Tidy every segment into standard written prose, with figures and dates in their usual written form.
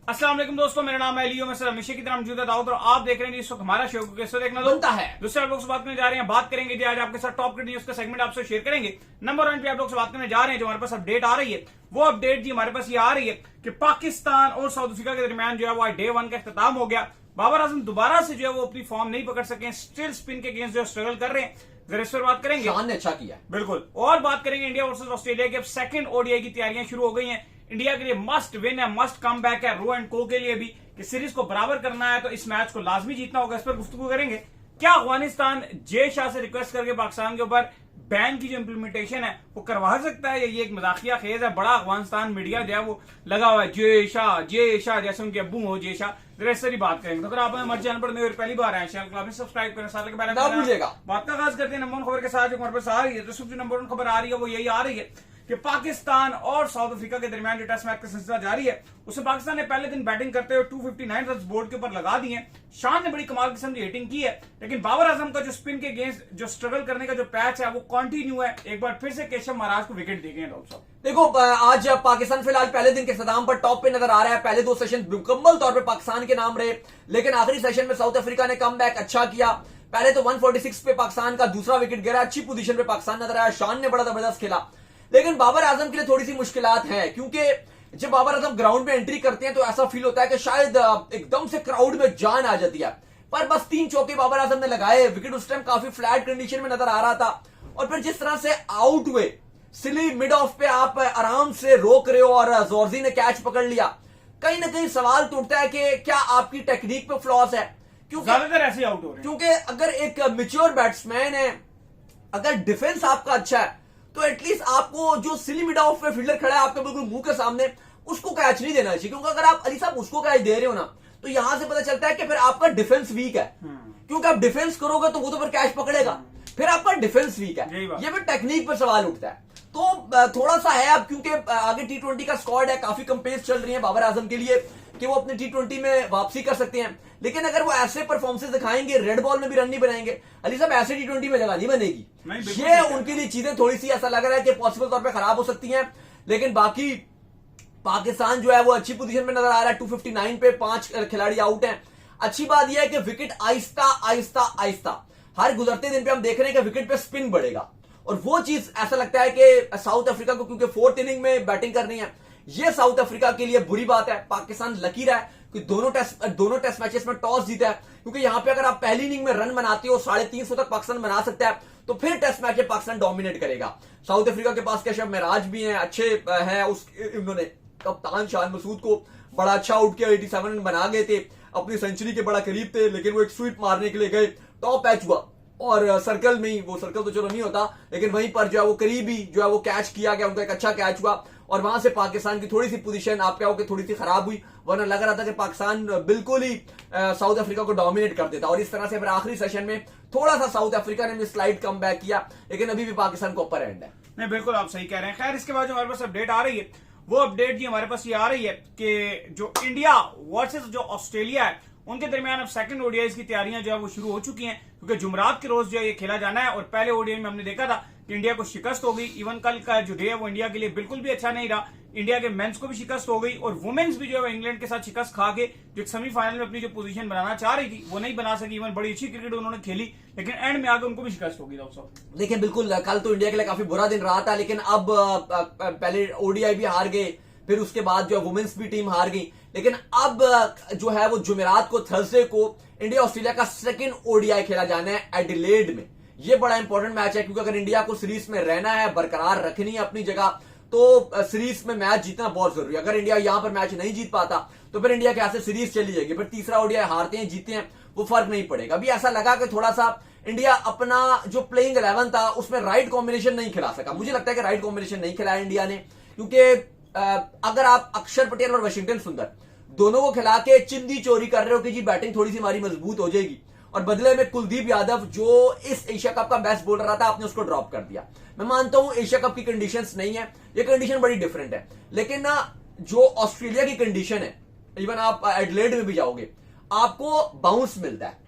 अस्सलाम वालेकुम दोस्तों, मेरा नाम है लियो। मैं सर हमेशा की तरह मौजूद है दाऊद और आप देख रहे हैं इस वक्त हमारा शो को कैसे देखना बनता है। दूसरे आप लोग से बात करने जा रहे हैं। बात करेंगे जी आज आपके साथ टॉप क्रिकेट न्यूज का सेगमेंट आपसे शेयर करेंगे। नंबर 1 पे आप लोग से बात करने जा रहे हैं, जो हमारे पास अपडेट आ रही है वो अपडेट जी हमारे पास ये आ रही है कि पाकिस्तान और साउथ अफ्रीका के दरमियान जो है वो डे 1 का इख्तिताम हो गया। बाबर आजम दोबारा से जो है वो अपनी फॉर्म नहीं पकड़ सके, स्टिल स्पिन के अगेंस्ट जो स्ट्रगल कर रहे हैं। जरा इस पर बात करेंगे। शान ने अच्छा किया बिल्कुल। और बात करेंगे इंडिया वर्सेस ऑस्ट्रेलिया की। अब सेकंड ओडीआई की तैयारियां शुरू हो गई हैं। इंडिया के लिए मस्ट विन है, मस्ट कम बैक है। रो एंड को के लिए भी कि सीरीज को बराबर करना है तो इस मैच को लाजमी जीतना होगा। इस पर गुफ्तगू करेंगे। क्या अफगानिस्तान जय शाह से रिक्वेस्ट करके पाकिस्तान के ऊपर बैन की जो इम्प्लीमेंटेशन है वो करवा सकता है, ये एक मजाकिया खेज है। बड़ा अफगानिस्तान मीडिया जो है वो लगा हुआ है जय शाह जैसे उनके अब्बू हो जय शाह। जरा इससे बात करेंगे। तो अगर आप हमारे चैनल पर मेरे पहली बार आए चैनल को सब्सक्राइब करें, साथ में ना भूलिएगा। बात का आगाज करते हैं नंबर 1 खबर के साथ। जो हमारे पास आ रही है तो सबसे नंबर 1 खबर आ रही है वो यही आ रही है कि पाकिस्तान और साउथ अफ्रीका के दरमियान जो टेस्ट मैच का सिलसिला जारी है उसमें पाकिस्तान ने पहले दिन बैटिंग करते हुए 259 रन बोर्ड के ऊपर लगा दिए। शान ने बड़ी कमाल किस्म की हिटिंग की है, लेकिन बाबर आजम का जो स्पिन के अगेंस्ट जो स्ट्रगल करने का जो पैच है वो कंटिन्यू है। एक बार फिर से केशव महाराज को विकेट दे गए। देखो, आज पाकिस्तान फिलहाल पहले दिन के इख्तिताम पर टॉप पे नजर आ रहा है। पहले 2 सेशन मुकम्मल तौर पर पाकिस्तान के नाम रहे, लेकिन आखिरी सेशन में साउथ अफ्रीका ने कमबैक अच्छा किया। पहले तो 146 पे पाकिस्तान का दूसरा विकेट गिरा, अच्छी पोजीशन पे पाकिस्तान नजर आया। शान ने बड़ा जबरदस्त खेला, लेकिन बाबर आजम के लिए थोड़ी सी मुश्किलात हैं, क्योंकि जब बाबर आजम ग्राउंड में एंट्री करते हैं तो ऐसा फील होता है कि शायद एकदम से क्राउड में जान आ जाती है। पर बस 3 चौके बाबर आजम ने लगाए। विकेट उस टाइम काफी फ्लैट कंडीशन में नजर आ रहा था, और फिर जिस तरह से आउट हुए, सिली मिड ऑफ पे आप आराम से रोक रहे हो और जोर्जी ने कैच पकड़ लिया, कहीं ना कहीं सवाल तो उठता है कि क्या आपकी टेक्निक पे फ्लॉस है, क्योंकि ज्यादातर ऐसे आउट हो रहे हैं। क्योंकि अगर एक मैच्योर बैट्समैन है, अगर डिफेंस आपका अच्छा है, तो एटलीस्ट आपको जो सिली मिड ऑफ पे फील्डर खड़ा है आपके बिल्कुल मुंह के सामने, उसको कैच नहीं देना चाहिए। क्योंकि अगर आप अली साहब उसको कैच दे रहे हो ना, तो यहां से पता चलता है कि फिर आपका डिफेंस वीक है। क्योंकि आप डिफेंस करोगे तो वो तो फिर कैच पकड़ेगा, फिर आपका डिफेंस वीक है। ये फिर टेक्निक पर सवाल उठता है। तो थोड़ा सा है अब, क्योंकि आगे T20 का स्क्वाड है, काफी कंपेस चल रही है बाबर आजम के लिए कि वो अपने T20 में वापसी कर सकते हैं। लेकिन अगर वो ऐसे परफॉर्मेंस दिखाएंगे, रेड बॉल में भी रन नहीं बनाएंगे, अली साहब ऐसे T20 में जगह नहीं बनेगी। ये उनके लिए चीजें थोड़ी सी ऐसा लग रहा है कि पॉसिबल तौर पर खराब हो सकती हैं। लेकिन बाकी पाकिस्तान जो है वो अच्छी पोजीशन में नजर आ रहा है। 259 पे 5 खिलाड़ी आउट हैं। अच्छी बात यह है कि विकेट आहिस्ता आहिस्ता आहिस्ता हर गुजरते दिन पे हम देख रहे हैं कि विकेट पे स्पिन बढ़ेगा, और वो चीज ऐसा लगता है कि साउथ अफ्रीका को, क्योंकि 4th इनिंग में बैटिंग करनी है, ये साउथ अफ्रीका के लिए बुरी बात है। पाकिस्तान लकी रहा है कि दोनों टेस्ट मैचेस में टॉस जीता है, क्योंकि यहां पे अगर आप पहली इनिंग में रन बनाते हो 350 तक पाकिस्तान बना सकता है, तो फिर टेस्ट मैच में पाकिस्तान डोमिनेट करेगा। साउथ अफ्रीका के पास कैशव महराज भी हैं, अच्छे हैं। उन्होंने कप्तान शान मसूद को बड़ा अच्छा आउट किया, 87 रन बना गए थे, अपनी सेंचुरी के बड़ा करीब थे, लेकिन वो एक स्वीप मारने के लिए गए, टॉप पैच हुआ और सर्कल में ही, वो सर्कल तो चलो नहीं होता, लेकिन वहीं पर जो है वो करीबी जो है वो कैच किया गया, उनका एक अच्छा कैच हुआ, और वहां से पाकिस्तान की थोड़ी सी पोजीशन आप क्या हो कि थोड़ी सी खराब हुई, वरना लग रहा था कि पाकिस्तान बिल्कुल ही साउथ अफ्रीका को डोमिनेट कर देता। और इस तरह से फिर आखिरी सेशन में थोड़ा सा साउथ अफ्रीका ने भी स्लाइड कम बैक किया, लेकिन अभी भी पाकिस्तान को अपर एंड है। नहीं, बिल्कुल आप सही कह रहे हैं। खैर, इसके बाद जो हमारे पास अपडेट आ रही है वो अपडेट जी हमारे पास ये आ रही है कि जो इंडिया वर्सेस जो ऑस्ट्रेलिया है उनके दरमियान अब सेकंड ओडीआई की तैयारियां जो है वो शुरू हो चुकी हैं, क्योंकि जुमरात के रोज जो है ये खेला जाना है। और पहले ओडीआई में हमने देखा था कि इंडिया को शिकस्त हो गई। इवन कल का जो डे है वो इंडिया के लिए बिल्कुल भी अच्छा नहीं रहा। इंडिया के मेंस को भी शिकस्त हो गई और वुमेन्स भी जो है इंग्लैंड के साथ शिकस्त खा के जो सेमीफाइनल में अपनी जो पोजीशन बनाना चाह रही थी वो नहीं बना सकी। इवन बड़ी अच्छी क्रिकेट उन्होंने खेली, लेकिन एंड में आगे उनको भी शिकस्त होगी। देखिए, बिल्कुल कल तो इंडिया के लिए काफी बुरा दिन रहा था, लेकिन अब पहले ओडीआई भी हार गए, फिर उसके बाद जो वुमेन्स भी टीम हार गई, लेकिन अब जो है वो जुमेरात को, थर्सडे को इंडिया ऑस्ट्रेलिया का सेकंड ओडीआई खेला जाना है एडिलेड में। ये बड़ा इंपॉर्टेंट मैच है, क्योंकि अगर इंडिया को सीरीज में रहना है, बरकरार रखनी है अपनी जगह, तो सीरीज में मैच जीतना बहुत जरूरी है। अगर इंडिया यहां पर मैच नहीं जीत पाता तो फिर इंडिया के यहां से सीरीज चली जाएगी, फिर तीसरा ओडीआई हारते हैं जीतते हैं वो फर्क नहीं पड़ेगा। अभी ऐसा लगा कि थोड़ा सा इंडिया अपना जो प्लेइंग 11 था उसमें राइट कॉम्बिनेशन नहीं खिला सका। मुझे लगता है कि राइट कॉम्बिनेशन नहीं खिलाया इंडिया ने, क्योंकि अगर आप अक्षर पटेल और वाशिंगटन सुंदर दोनों को खिला के चिंदी चोरी कर रहे हो कि जी बैटिंग थोड़ी सी हमारी मजबूत हो जाएगी, और बदले में कुलदीप यादव जो इस एशिया कप का बेस्ट बॉलर रहा था आपने उसको ड्रॉप कर दिया। मैं मानता हूं एशिया कप की कंडीशंस नहीं है, ये कंडीशन बड़ी डिफरेंट है, लेकिन ना जो ऑस्ट्रेलिया की कंडीशन है, इवन आप एडिलेड में भी जाओगे आपको बाउंस मिलता है,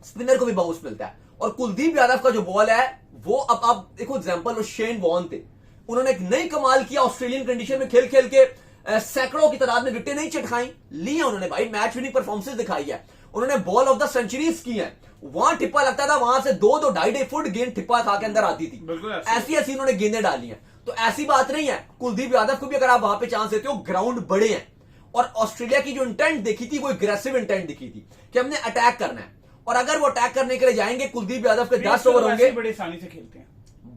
स्पिनर को भी बाउंस मिलता है, और कुलदीप यादव का जो बॉल है वो, अब आप देखो एग्जांपल शेन वॉर्न थे, उन्होंने एक नई कमाल किया ऑस्ट्रेलियन कंडीशन में खेल खेल के सैकड़ों की तादाद में विकेटें नहीं चटकाई, ली है उन्होंने भाई, मैच विनिंग परफॉर्मेंस दिखाई है, उन्होंने बॉल ऑफ द सेंचुरीज की है। वहां टिप्पा लगता था, वहां से 2-2 2.5 फुट गेंद टिप्पा खा के अंदर आती थी, बिल्कुल ऐसी ऐसी उन्होंने गेंदें डाली हैं। तो ऐसी बात नहीं है, कुलदीप यादव को भी अगर आप वहां पे चांस देते हो, ग्राउंड बड़े हैं, और ऑस्ट्रेलिया की जो इंटेंट देखी थी वो एग्रेसिव इंटेंट दिखी थी कि हमने अटैक करना है, और अगर वो अटैक करने के लिए जाएंगे, कुलदीप यादव के 10 ओवर होंगे, बड़े आसानी से खेलते हैं,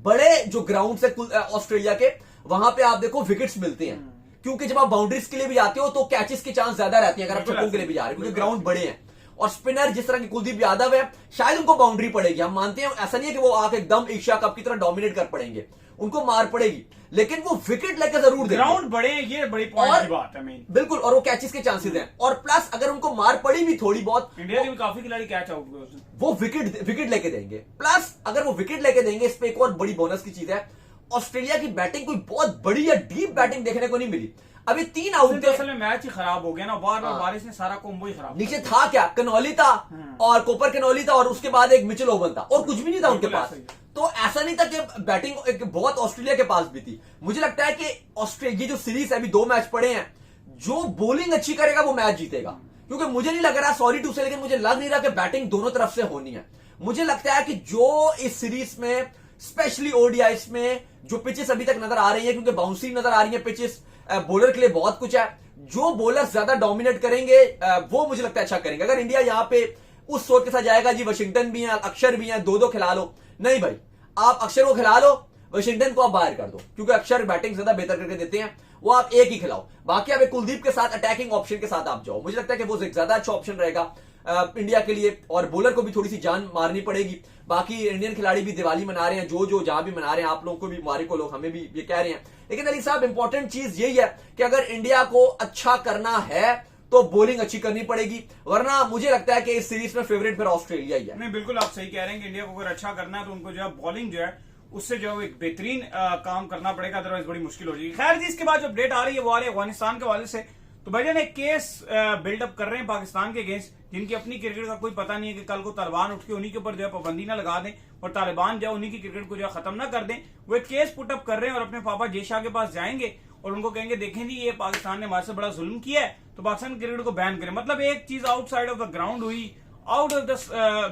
बड़े जो ग्राउंड से ऑस्ट्रेलिया के, वहां पे आप देखो विकेट्स मिलते हैं, क्योंकि जब आप बाउंड्रीज के लिए भी जाते हो तो कैचेस के चांस ज्यादा रहते हैं अगर आप चौकों के लिए भी जा रहे हो, क्योंकि ग्राउंड बड़े हैं। और स्पिनर जिस तरह के कुलदीप यादव है, शायद उनको बाउंड्री पड़ेगी, हम मानते हैं, ऐसा नहीं है कि वो आके एकदम एशिया कप की तरह डोमिनेट कर पड़ेंगे, उनको मार पड़ेगी, लेकिन वो विकेट लेकर जरूर देंगे। ग्राउंड बड़े हैं, ये बड़ी पॉइंट की बात है मेन, बिल्कुल, और वो कैचेस के चांसेस हैं, और प्लस अगर उनको मार पड़ी भी थोड़ी बहुत, इंडिया के भी काफी खिलाड़ी कैच आउट हुए उसमें, वो विकेट लेके देंगे। प्लस अगर वो विकेट लेके देंगे, इस पे एक और बड़ी बोनस की चीज है, ऑस्ट्रेलिया की बैटिंग कोई बहुत बड़ी या डीप बैटिंग देखने को नहीं मिली। अभी 3 आउट थे, असल में मैच ही खराब हो गया ना, बार बार बारिश ने सारा कोम्बो ही खराब, नीचे था क्या, कनौली था और कोपर कनौली था, और उसके बाद एक मिचेल ओवन था, और कुछ भी नहीं था उनके पास। तो ऐसा नहीं था कि बैटिंग एक बहुत ऑस्ट्रेलिया के पास भी थी। मुझे लगता है कि ऑस्ट्रेलिया जो सीरीज है, अभी 2 मैच पड़े हैं, जो बॉलिंग अच्छी करेगा वो मैच जीतेगा, क्योंकि मुझे नहीं लग रहा, सॉरी टू से, लेकिन मुझे लग नहीं रहा कि बैटिंग दोनों तरफ से होनी है। मुझे लगता है कि जो इस सीरीज में स्पेशली ओडीआईस में जो पिचेस अभी तक नजर आ रही है, क्योंकि बाउंसी नजर आ रही है पिचेस, बॉलर के लिए बहुत कुछ है, जो बॉलर ज्यादा डोमिनेट करेंगे वो मुझे लगता है अच्छा करेंगे। अगर इंडिया यहां पे उस सोच के साथ जाएगा, जी वाशिंगटन भी है, अक्षर भी है, 2-2 खिला लो, नहीं भाई, आप अक्षर को खिला लो, वाशिंगटन को आप बाहर कर दो, क्योंकि अक्षर बैटिंग ज्यादा बेहतर करके देते हैं, वो आप एक ही खिलाओ, बाकी आप एक कुलदीप के साथ अटैकिंग ऑप्शन के साथ आप जाओ। मुझे लगता है कि वो एक ज्यादा अच्छा ऑप्शन रहेगा इंडिया के लिए, और बॉलर को भी थोड़ी सी जान मारनी पड़ेगी। बाकी इंडियन खिलाड़ी भी दिवाली मना रहे हैं, जो जहां भी मना रहे हैं, आप लोगों को भी मुबारक हो, लोग हमें भी ये कह रहे हैं। लेकिन अली साहब, इंपॉर्टेंट चीज यही है कि अगर इंडिया को अच्छा करना है तो बॉलिंग अच्छी करनी पड़ेगी, वरना मुझे लगता है कि इस सीरीज में फेवरेट फिर ऑस्ट्रेलिया ही है। नहीं, बिल्कुल आप सही कह रहे हैं कि इंडिया को अगर अच्छा करना है तो उनको जो है बॉलिंग जो है उससे जो है एक बेहतरीन काम करना पड़ेगा, अदरवाइज बड़ी मुश्किल हो जाएगी। खैर जी, इसके बाद जो अपडेट आ रही है वो आ रही है अफगानिस्तान के हवाले से। तो भाईजान एक केस बिल्डअप कर रहे हैं पाकिस्तान के अगेंस्ट, जिनकी अपनी क्रिकेट का कोई पता नहीं है कि कल को तालिबान उठ के उन्हीं के ऊपर जो है पाबंदी ना लगा दें और तालिबान जो है उन्हीं की क्रिकेट को जो है खत्म ना कर दें। वो एक केस पुटअप कर रहे हैं और अपने पापा जय शाह के पास जाएंगे और उनको कहेंगे देखें जी ये पाकिस्तान ने हमारे से बड़ा जुल्म किया है, तो पाकिस्तान क्रिकेट को बैन करें। मतलब एक चीज आउटसाइड ऑफ द ग्राउंड हुई, out of the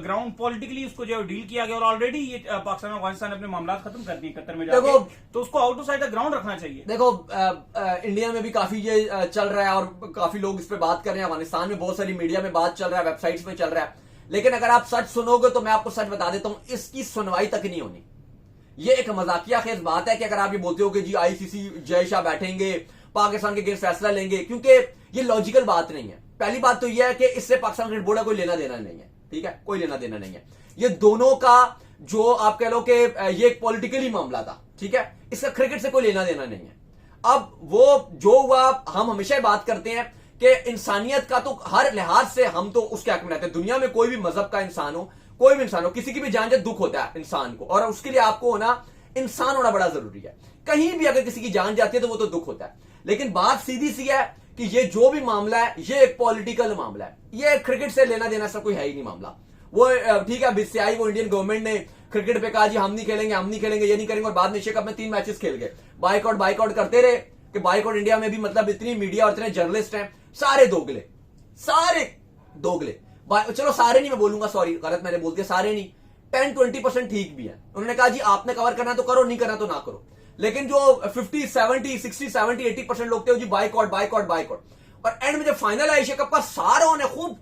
ground politically उसको जो डील किया गया, और ऑलरेडी ये पाकिस्तान और अफगानिस्तान ने अपने मामला खत्म कर दिए कतर में जाके, तो उसको out of side the ground रखना चाहिए। देखो, इंडिया में भी काफी ये चल रहा है और काफी लोग इस पे बात कर रहे हैं, अफगानिस्तान में बहुत सारी मीडिया में बात चल रहा है, वेबसाइट्स में चल रहा है, लेकिन अगर आप सच सुनोगे तो मैं आपको सच बता देता हूं, इसकी सुनवाई तक नहीं होनी। ये एक मजाकिया खेज बात है कि अगर आप ये बोलते हो कि जी आईसीसी जय शाह बैठेंगे, पाकिस्तान के अगेंस्ट फैसला लेंगे, क्योंकि ये लॉजिकल बात नहीं है। पहली बात तो यह है कि इससे पाकिस्तान क्रिकेट बोर्ड का कोई लेना देना नहीं है, ठीक है, कोई लेना देना नहीं है। ये दोनों का जो आप कह लो कि ये एक पॉलिटिकली मामला था, ठीक है, इसका क्रिकेट से कोई लेना देना नहीं है। अब वो जो हुआ, हम हमेशा बात करते हैं कि इंसानियत का तो हर लिहाज से हम तो उसके हक में रहते हैं। दुनिया में कोई भी मजहब का इंसान हो, कोई भी इंसान हो, किसी की भी जान जाए दुख होता है इंसान को, और उसके लिए आपको होना, इंसान होना बड़ा जरूरी है। कहीं भी अगर किसी की जान जाती है तो वो तो दुख होता है, लेकिन बात सीधी सी है कि ये जो भी मामला है ये एक पॉलिटिकल मामला है, ये क्रिकेट से लेना देना सब कोई है ही नहीं मामला। वो ठीक है, बीसीसीआई वो इंडियन गवर्नमेंट ने क्रिकेट पे कहा जी हम नहीं खेलेंगे, हम नहीं खेलेंगे, ये नहीं करेंगे, और बाद में एशिया कप में 3 मैचेस खेल गए, बाइकआउट करते रहे कि बाइकआउट इंडिया में भी, मतलब इतनी मीडिया और इतने जर्नलिस्ट हैं, सारे दोगले। चलो सारे नहीं मैं बोलूंगा, सॉरी गलत मैंने बोल दिया, सारे नहीं, 10-20% ठीक भी है। उन्होंने कहा जी आपने कवर करना तो करो, नहीं करना तो ना करो। लेकिन जो 50-70-60-70-80% लोग थे जी बाइकआउट, और एंड में जब फाइनल है एशिया कप का, सारों ने खूब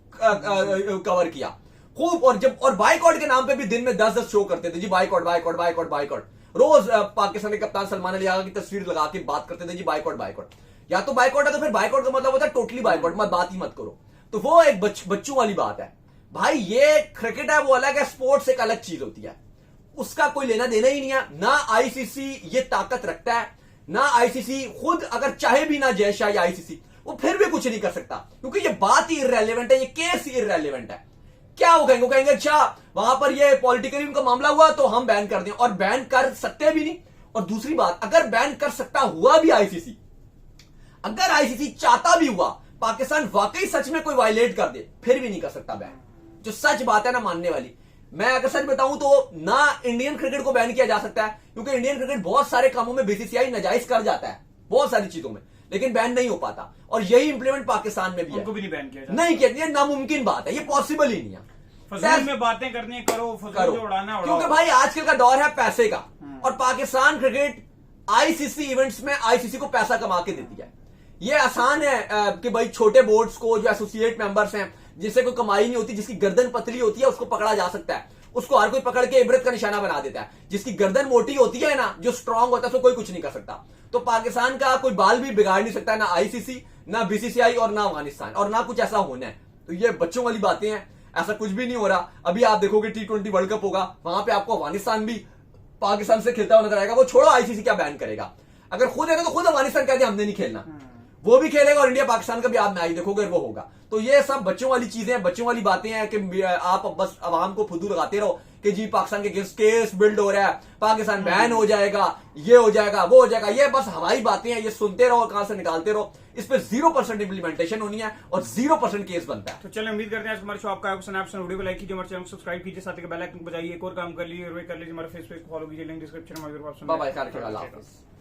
कवर किया, खूब, और बाइकआउट के नाम पे भी दिन में 10-10 शो करते थे जी, बाइकआउट। रोज पाकिस्तान के कप्तान सलमान अली आगा की तस्वीर लगा के बात करते थे जी बाइकआउट। या तो बाइकआउट है तो फिर बाइकआउट का मतलब होता है टोटली बाइकआउट, मत बात ही मत करो। तो वो एक बच्चों वाली बात है भाई। ये क्रिकेट है, वो अलग है, स्पोर्ट्स एक अलग चीज होती है, उसका कोई लेना देना ही नहीं है। ना आईसीसी ये ताकत रखता है, ना आईसीसी खुद अगर चाहे भी ना जय शाह या आईसीसी, वो फिर भी कुछ नहीं कर सकता, क्योंकि ये बात ही इररेलेवेंट है, ये केस ही इररेलेवेंट है। क्या वो कहेंगे अच्छा वहां पर ये पॉलिटिकली उनका मामला हुआ तो हम बैन कर दें, और बैन कर सकते भी नहीं। और दूसरी बात, अगर बैन कर सकता हुआ भी आईसीसी, अगर आईसीसी चाहता भी हुआ, पाकिस्तान वाकई सच में कोई वायलेट कर दे, फिर भी नहीं कर सकता बैन। जो सच बात है ना मानने वाली, मैं अगर सच बताऊं तो ना इंडियन क्रिकेट को बैन किया जा सकता है, क्योंकि इंडियन क्रिकेट बहुत सारे कामों में बीसीसीआई नाजायज कर जाता है, बहुत सारी चीजों में, लेकिन बैन नहीं हो पाता। और यही इंप्लीमेंट पाकिस्तान में भी है, उनको भी नहीं बैन किया जाए। नहीं किया, ये नामुमकिन बात है, ये पॉसिबल ही नहीं है। फजूल में बातें करनी है, करो, फजूल जो उड़ाना है, क्योंकि उड़ाओ। भाई आजकल का दौर है पैसे का, और पाकिस्तान क्रिकेट आईसीसी इवेंट्स में आईसीसी को पैसा कमा के देती है। ये आसान है कि भाई छोटे बोर्ड्स को, जो एसोसिएट मेंबर्स हैं, जिससे कोई कमाई नहीं होती, जिसकी गर्दन पतली होती है, उसको पकड़ा जा सकता है, उसको हर कोई पकड़ के इबरत का निशाना बना देता है। जिसकी गर्दन मोटी होती है ना, जो स्ट्रांग होता है, उसको कोई कुछ नहीं कर सकता। तो पाकिस्तान का कोई बाल भी बिगाड़ नहीं सकता, ना आईसीसी, ना बीसीसीआई और ना अफगानिस्तान, और ना कुछ ऐसा होना है। तो ये बच्चों वाली बातें हैं, ऐसा कुछ भी नहीं हो रहा। अभी आप देखोगे T20 वर्ल्ड कप होगा, वहां पे आपको अफगानिस्तान भी पाकिस्तान से खेलता हुआ नजर आएगा। वो छोड़ो आईसीसी क्या बैन करेगा, अगर खुद है तो खुद अफगानिस्तान कहते हमने नहीं खेलना, वो भी खेलेगा, और इंडिया पाकिस्तान का भी आप मैच देखोगे वो होगा। तो ये सब बच्चों वाली चीजें हैं, बच्चों वाली बातें हैं कि आप बस आवाम को फुदू लगाते रहो कि जी पाकिस्तान के केस बिल्ड हो रहा है, पाकिस्तान बैन हो जाएगा, ये हो जाएगा, वो हो जाएगा। ये बस हवाई बातें हैं, ये सुनते रहो, कहां से निकालते रहो। इस पे 0% इंप्लीमेंटेशन होनी है और 0% केस बनता है। तो चलिए उम्मीद करते हैं आज हमारे शो आपका वीडियो को लाइक कीजिए, हमारे चैनल को सब्सक्राइब कीजिए, साथ ही बेल आइकन को बजाइए। एक और काम कर लीजिए, कर लीजिए, हमारे फेसबुक फॉलो कीजिए, लिंक डिस्क्रिप्शन में। बाय बाय, ख्याल रखिएगा, अल्लाह हाफिज़।